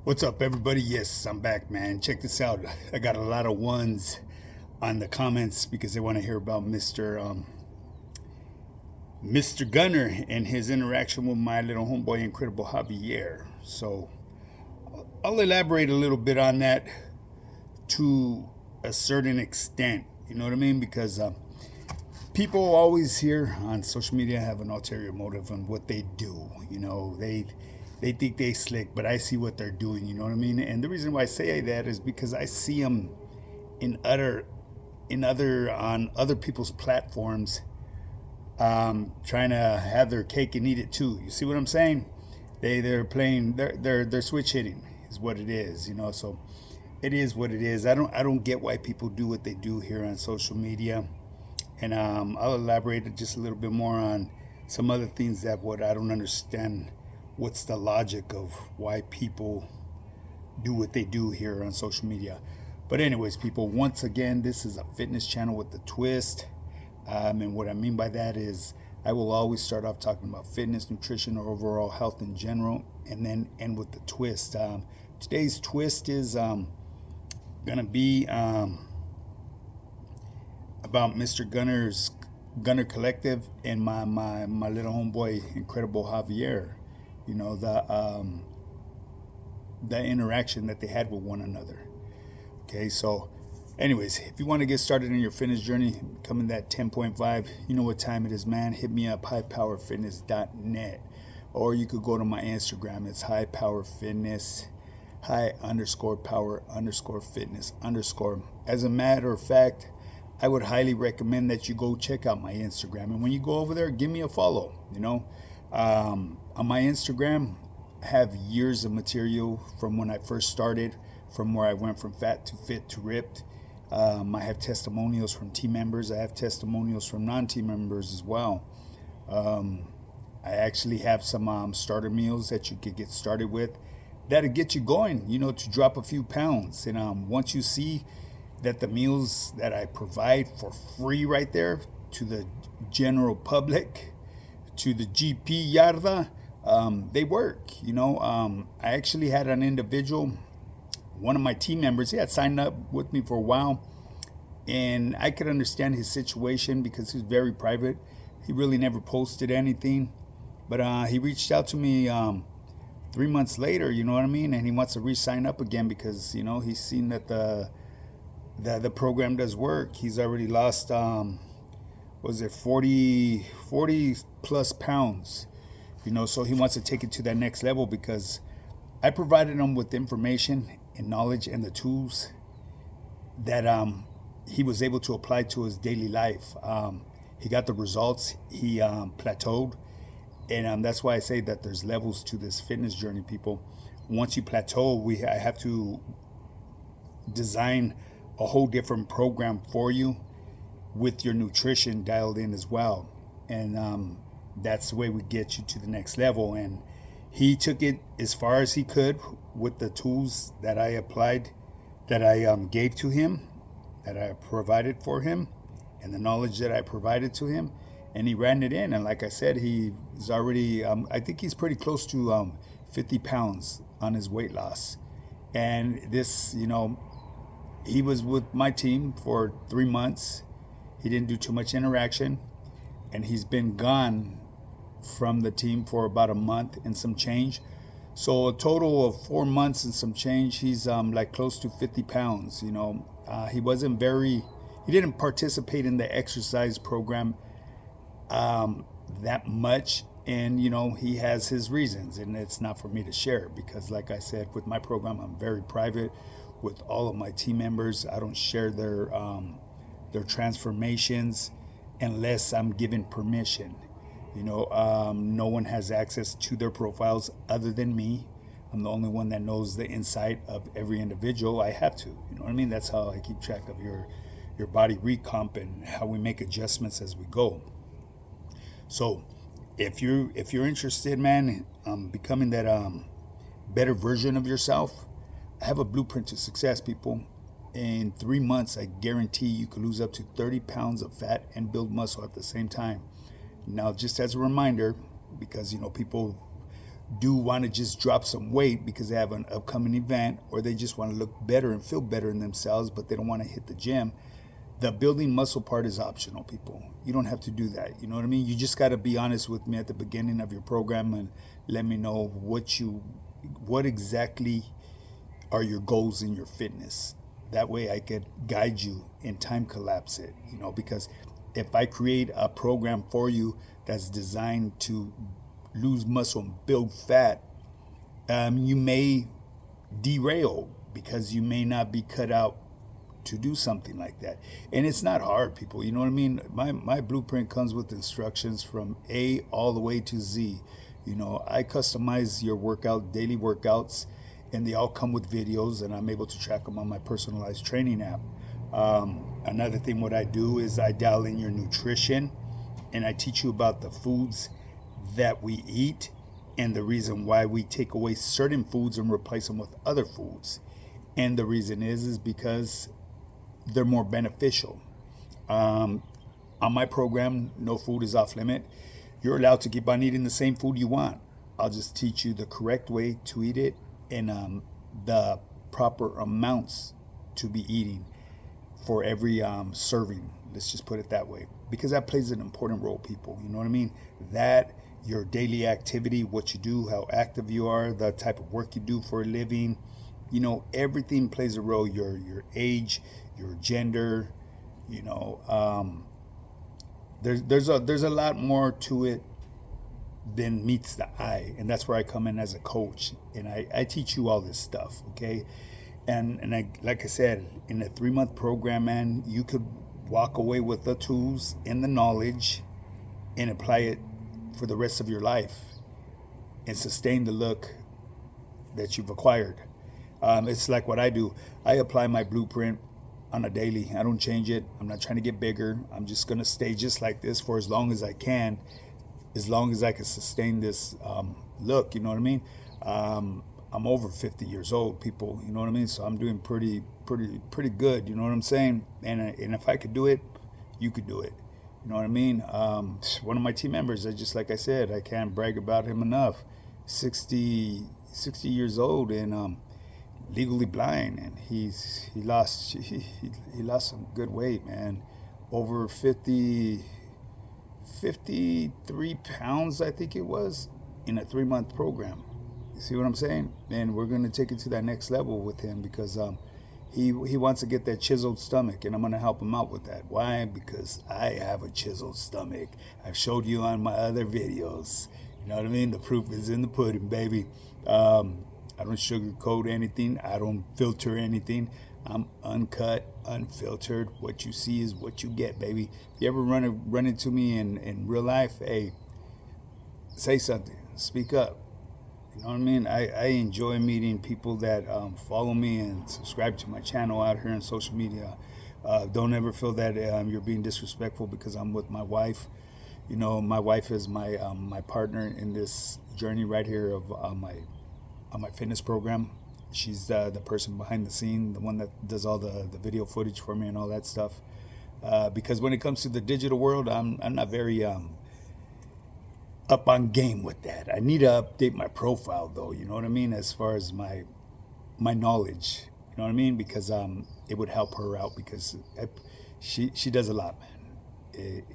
What's up, everybody? Yes, I'm back, man. Check this out. I got a lot of ones on the comments because they want to hear about Mr. Gunner and his interaction with my little homeboy, Incredible Javier. So I'll elaborate a little bit on that to a certain extent. You know what I mean? Because people always here on social media have an ulterior motive on what they do. You know, they think they slick, but I see what they're doing. You know what I mean? And the reason why I say that is because I see them in on other people's platforms, trying to have their cake and eat it too. You see what I'm saying? They're playing they're switch hitting is what it is. You know, so it is what it is. I don't get why people do what they do here on social media, and I'll elaborate just a little bit more on some other things that what I don't understand. What's the logic of why people do what they do here on social media? But anyways, people, once again, this is a fitness channel with a twist. And what I mean by that is I will always start off talking about fitness, nutrition, or overall health in general, and then end with the twist. Today's twist is gonna be about Mr. Gunner Collective and my little homeboy, Incredible Javier. You know, the interaction that they had with one another. Okay, so anyways, if you want to get started in your fitness journey, becoming that 10.5, you know what time it is, man. Hit me up, highpowerfitness.net, or you could go to my Instagram. It's highpowerfitness, high_power_fitness_. As a matter of fact, I would highly recommend that you go check out my Instagram, and when you go over there, give me a follow. You know, on my Instagram, I have years of material from when I first started, from where I went from fat to fit to ripped. I have testimonials from team members. I have testimonials from non-team members as well. I actually have some starter meals that you could get started with that'll get you going, you know, to drop a few pounds. And once you see that the meals that I provide for free right there to the general public, to the GP Yarda, they work. You know, I actually had an individual, one of my team members, he had signed up with me for a while, and I could understand his situation because he's very private. He really never posted anything, but he reached out to me 3 months later, you know what I mean, and he wants to re-sign up again because, you know, he's seen that the program does work. He's already lost 40 plus pounds, you know, so he wants to take it to that next level because I provided him with information and knowledge and the tools that he was able to apply to his daily life. He got the results. He plateaued, and that's why I say that there's levels to this fitness journey, people. Once you plateau, I have to design a whole different program for you with your nutrition dialed in as well, and that's the way we get you to the next level. And he took it as far as he could with the tools that I applied, that I gave to him, that I provided for him, and the knowledge that I provided to him, and he ran it in. And like I said, he's already, I think he's pretty close to 50 pounds on his weight loss. And this, you know, he was with my team for 3 months. He didn't do too much interaction, and he's been gone from the team for about a month and some change. So a total of 4 months and some change, he's like close to 50 pounds. You know, he didn't participate in the exercise program that much. And, you know, he has his reasons, and it's not for me to share because, like I said, with my program, I'm very private with all of my team members. I don't share their transformations unless I'm given permission. You know, no one has access to their profiles other than me. I'm the only one that knows the inside of every individual. I have to, you know what I mean? That's how I keep track of your body recomp and how we make adjustments as we go. So if you're interested, man, becoming that better version of yourself, I have a blueprint to success, people. In 3 months, I guarantee you could lose up to 30 pounds of fat and build muscle at the same time. Now, just as a reminder, because, you know, people do want to just drop some weight because they have an upcoming event, or they just want to look better and feel better in themselves, but they don't want to hit the gym, the building muscle part is optional, people. You don't have to do that. You know what I mean? You just got to be honest with me at the beginning of your program and let me know what exactly are your goals in your fitness. That way I could guide you and time collapse it, because if I create a program for you that's designed to lose muscle and build fat, you may derail because you may not be cut out to do something like that. And it's not hard, people. You know what I mean? My blueprint comes with instructions from A all the way to Z. I customize your daily workouts, and they all come with videos, and I'm able to track them on my personalized training app. Another thing, what I do is I dial in your nutrition, and I teach you about the foods that we eat and the reason why we take away certain foods and replace them with other foods. And the reason is because they're more beneficial. On my program, No Food is Off Limit, you're allowed to keep on eating the same food you want. I'll just teach you the correct way to eat it and the proper amounts to be eating for every serving. Let's just put it that way, because that plays an important role, people. You know what I mean? That, your daily activity, what you do, how active you are, the type of work you do for a living, everything plays a role. Your age, your gender, there's a lot more to it than meets the eye, and that's where I come in as a coach, and I teach you all this stuff, okay? And I, like I said, in a 3-month program, man, you could walk away with the tools and the knowledge and apply it for the rest of your life and sustain the look that you've acquired. It's like what I do. I apply my blueprint on a daily. I don't change it. I'm not trying to get bigger. I'm just going to stay just like this for as long as I can, as long as I can sustain this look, you know what I mean? I'm over 50 years old, people, you know what I mean? So I'm doing pretty good, you know what I'm saying? And if I could do it, you could do it. You know what I mean? One of my team members, like I said, I can't brag about him enough. 60 years old and legally blind, and he lost some good weight, man. Over 53 pounds, I think it was, in a 3-month program. You see what I'm saying? And we're going to take it to that next level with him because he wants to get that chiseled stomach, and I'm going to help him out with that. Why? Because I have a chiseled stomach. I've showed you on my other videos. You know what I mean? The proof is in the pudding, baby. I don't sugarcoat anything. I don't filter anything. I'm uncut, unfiltered. What you see is what you get, baby. If you ever run into me in real life, hey, say something. Speak up. You know what I mean? I enjoy meeting people that follow me and subscribe to my channel out here on social media. Don't ever feel that you're being disrespectful because I'm with my wife. You know, my wife is my partner in this journey right here of my fitness program. She's the person behind the scene, the one that does all the video footage for me and all that stuff. Because when it comes to the digital world, I'm not very up on game with that. I need to update my profile though, you know what I mean, as far as my knowledge, you know what I mean, because it would help her out because she does a lot, man.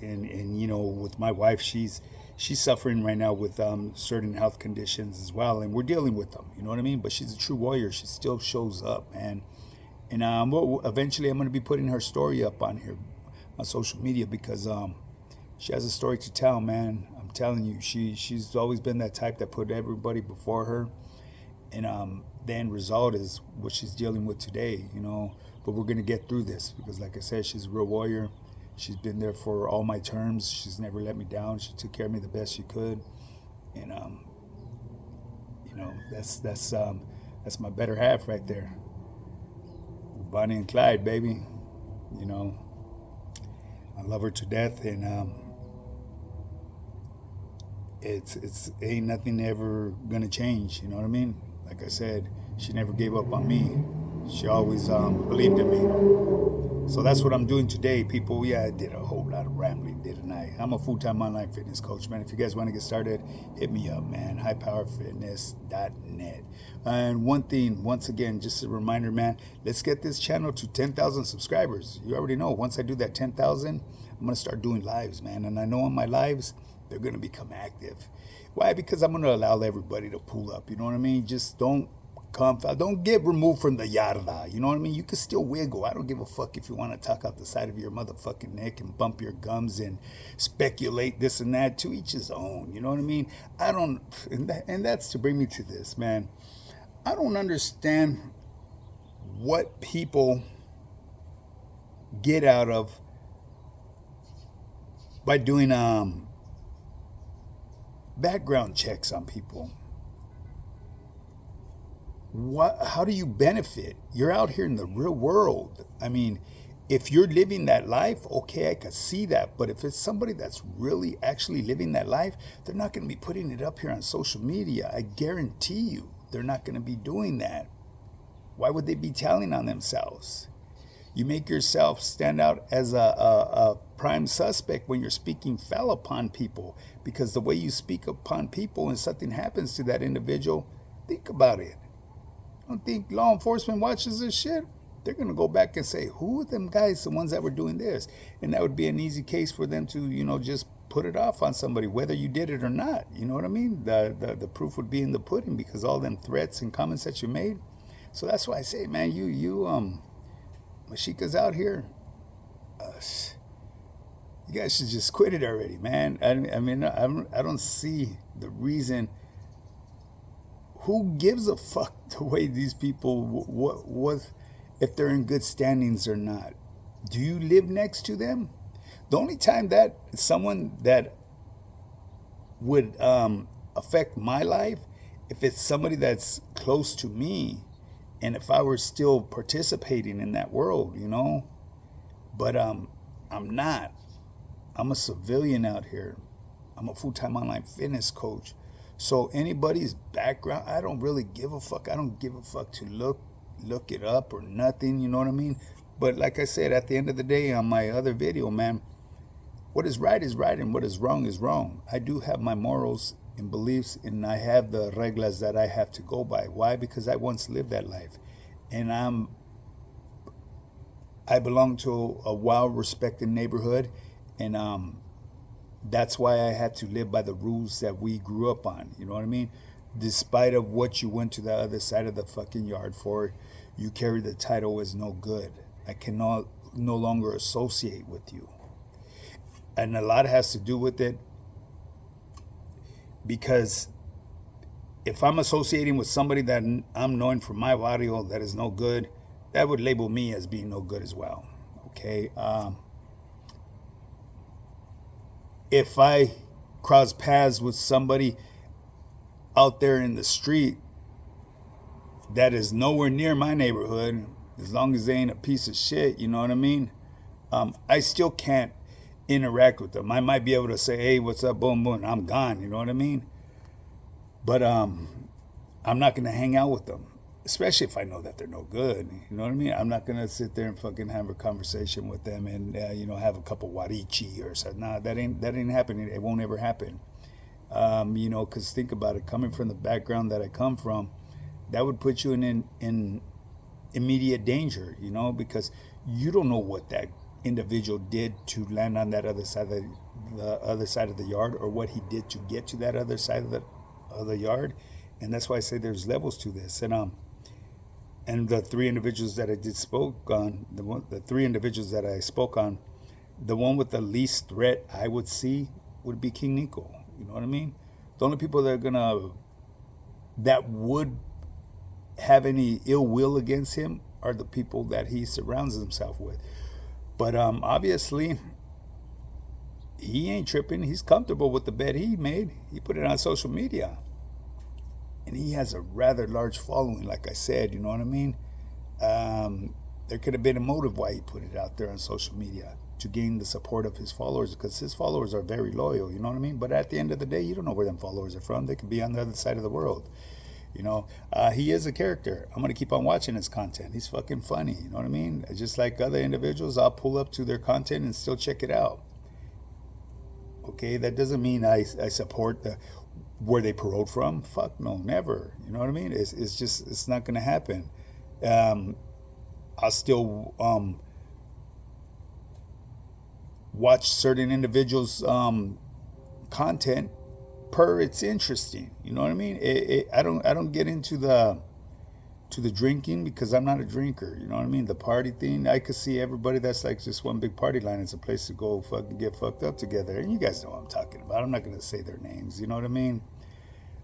And you know, with my wife, she's suffering right now with certain health conditions as well, and we're dealing with them, you know what I mean, but she's a true warrior. She still shows up, man. And eventually I'm going to be putting her story up on here on social media because she has a story to tell, man. I'm telling you, she's always been that type that put everybody before her, and the end result is what she's dealing with today, you know. But we're gonna get through this because, like I said, she's a real warrior. She's been there for all my terms. She's never let me down. She took care of me the best she could, and you know, that's my better half right there. Bonnie and Clyde, baby. You know, I love her to death, and it's ain't nothing ever gonna change, you know what I mean? Like I said, she never gave up on me. She always believed in me. So that's what I'm doing today, people. Yeah, I did a whole lot of rambling, didn't I? I'm a full-time online fitness coach, man. If you guys want to get started, hit me up, man. highpowerfitness.net. And one thing, once again, just a reminder, man, let's get this channel to 10,000 subscribers. You already know, once I do that 10,000, I'm going to start doing lives, man. And I know on my lives, they're going to become active. Why? Because I'm going to allow everybody to pull up. You know what I mean? Just don't get removed from the yarda. You know what I mean? You can still wiggle. I don't give a fuck if you want to talk out the side of your motherfucking neck and bump your gums and speculate this and that. To each his own. You know what I mean? I don't, and that's to bring me to this, man. I don't understand what people get out of by doing background checks on people. How do you benefit? You're out here in the real world. I mean, if you're living that life, okay, I could see that. But if it's somebody that's really actually living that life, they're not going to be putting it up here on social media. I guarantee you, they're not going to be doing that. Why would they be telling on themselves? You make yourself stand out as a prime suspect when you're speaking foul upon people, because the way you speak upon people and something happens to that individual, think about it. I don't think law enforcement watches this shit. They're going to go back and say, who are them guys, the ones that were doing this? And that would be an easy case for them to, just put it off on somebody, whether you did it or not. You know what I mean? The proof would be in the pudding, because all them threats and comments that you made. So that's why I say, man, Mashika's out here. You guys should just quit it already, man. I mean, I don't see the reason. Who gives a fuck the way these people, what if they're in good standings or not? Do you live next to them? The only time that someone that would affect my life, if it's somebody that's close to me, and if I were still participating in that world, but I'm not. I'm a civilian out here. I'm a full-time online fitness coach. So anybody's background, I don't really give a fuck. I don't give a fuck to look it up or nothing, you know what I mean? But like I said, at the end of the day on my other video, man, what is right and what is wrong is wrong. I do have my morals and beliefs, and I have the reglas that I have to go by. Why? Because I once lived that life. And I belong to a well-respected neighborhood, and that's why I had to live by the rules that we grew up on. You know what I mean? Despite of what you went to the other side of the fucking yard for, you carry the title as no good. I cannot no longer associate with you. And a lot has to do with it, because if I'm associating with somebody that I'm knowing from my barrio that is no good, that would label me as being no good as well. Okay? If I cross paths with somebody out there in the street that is nowhere near my neighborhood, as long as they ain't a piece of shit, you know what I mean? I still can't interact with them. I might be able to say, hey, what's up, boom, boom, I'm gone, you know what I mean? But I'm not going to hang out with them, especially if I know that they're no good, you know what I mean? I'm not going to sit there and fucking have a conversation with them and, have a couple warichi or something. Nah, that ain't happening. It won't ever happen. Because think about it, coming from the background that I come from, that would put you in immediate danger, because you don't know what that individual did to land on that other side of the yard, or what he did to get to that other side of the yard. And that's why I say there's levels to this. And the three individuals that I spoke on, the three individuals that I spoke on, the one with the least threat I would see would be King Nico. You know what I mean? The only people that would have any ill will against him are the people that he surrounds himself with. But obviously, he ain't tripping. He's comfortable with the bed he made. He put it on social media. And he has a rather large following, like I said, you know what I mean? There could have been a motive why he put it out there on social media, to gain the support of his followers, because his followers are very loyal, you know what I mean? But at the end of the day, you don't know where them followers are from. They could be on the other side of the world. He is a character. I'm gonna keep on watching his content. He's fucking funny. You know what I mean? Just like other individuals, I'll pull up to their content and still check it out. Okay, that doesn't mean I support where they paroled from. Fuck no, never. You know what I mean? It's just it's not gonna happen. I'll still watch certain individuals' content per it's interesting. You know what I mean? I don't get into the drinking because I'm not a drinker. You know what I mean? The party thing, I could see everybody that's like just one big party line. It's a place to go fucking get fucked up together. And you guys know what I'm talking about. I'm not gonna say their names. You know what I mean?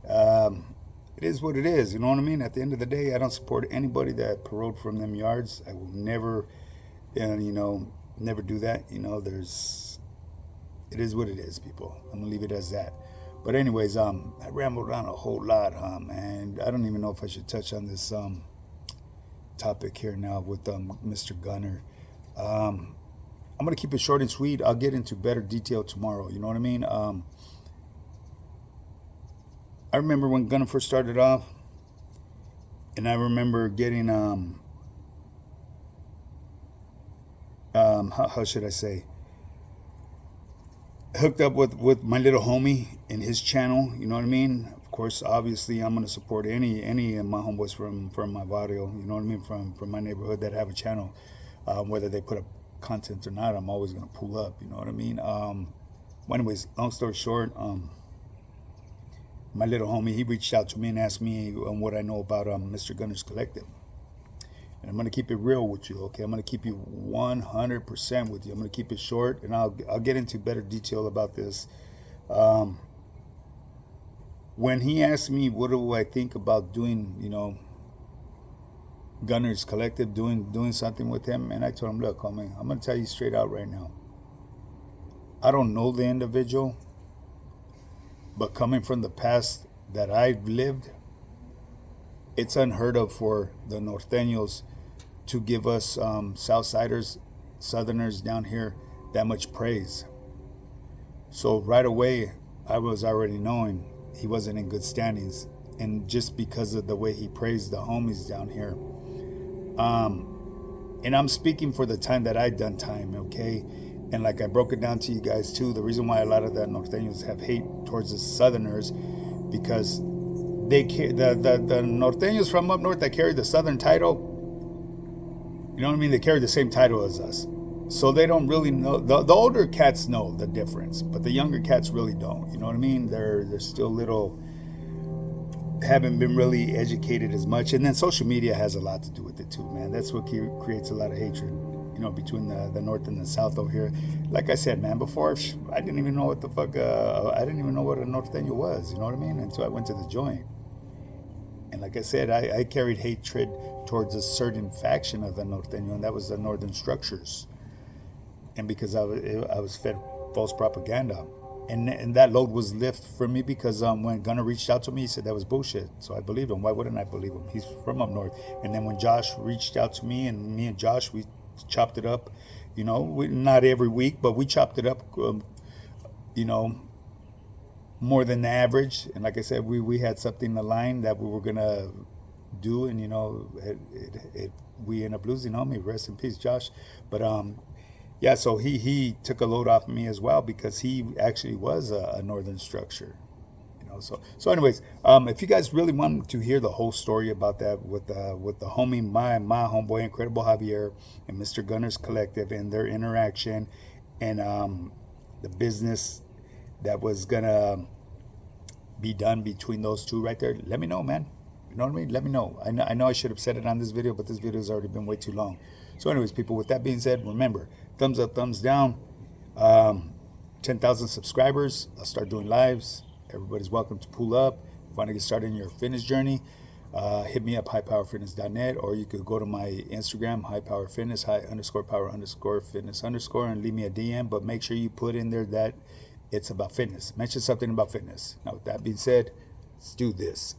It is what it is. You know what I mean? At the end of the day, I don't support anybody that paroled from them yards. I will never, never do that. It is what it is, people. I'm gonna leave it as that. But anyways, I rambled on a whole lot, and I don't even know if I should touch on this topic here now with Mr. Gunner. I'm gonna keep it short and sweet. I'll get into better detail tomorrow. You know what I mean? I remember when Gunner first started off, and I remember getting how should I say, hooked up with my little homie in his channel. You know what I mean? Of course, obviously, I'm gonna support any of my homeboys from my barrio. You know what I mean? From my neighborhood that have a channel, whether they put up content or not, I'm always gonna pull up. You know what I mean? Well, anyways, long story short, my little homie, he reached out to me and asked me what I know about Mr. Gunner's Collective. And I'm going to keep it real with you, okay? I'm going to keep you 100% with you. I'm going to keep it short, and I'll get into better detail about this. When he asked me what do I think about doing, Gunner's Collective, doing something with him, and I told him, look, homie, I'm going to tell you straight out right now. I don't know the individual, but coming from the past that I've lived, it's unheard of for the Norteños to give us Southsiders, Southerners down here that much praise. So right away, I was already knowing he wasn't in good standings, and just because of the way he praised the homies down here. And I'm speaking for the time that I've done time, okay? And like I broke it down to you guys too, the reason why a lot of the Norteños have hate towards the Southerners, because the Norteños from up north that carry the Southern title, you know what I mean? They carry the same title as us. So they don't really know. The older cats know the difference, but the younger cats really don't. You know what I mean? They're still little, haven't been really educated as much. And then social media has a lot to do with it too, man. That's what creates a lot of hatred, between the North and the South over here. Like I said, man, before, I didn't even know what the fuck, I didn't even know what a Norteño was, you know what I mean? Until I went to the joint. And like I said, I carried hatred towards a certain faction of the Norteño, and that was the Northern Structures. And because I was fed false propaganda. And that load was lifted from me because when Gunner reached out to me, he said that was bullshit. So I believed him. Why wouldn't I believe him? He's from up north. And then when Josh reached out to me, and me and Josh, we chopped it up, not every week, but we chopped it up, more than the average. And like I said, we had something aligned that we were gonna do, and we ended up losing homie. Rest in peace, Josh. But yeah, so he took a load off of me as well, because he actually was a Northern Structure. So anyways, if you guys really want to hear the whole story about that with the homie, my homeboy, Incredible Javier, and Mr. Gunner's Collective, and their interaction, and the business that was gonna be done between those two right there, let me know, man. You know what I mean? Let me know. I know I should have said it on this video, but this video has already been way too long. So anyways, people, with that being said, remember, thumbs up, thumbs down. 10,000 subscribers. I'll start doing lives. Everybody's welcome to pull up. If you want to get started in your fitness journey, hit me up, highpowerfitness.net, or you could go to my Instagram, highpowerfitness, high_power_fitness_, and leave me a DM. But make sure you put in there that it's about fitness. Mention something about fitness. Now, with that being said, let's do this.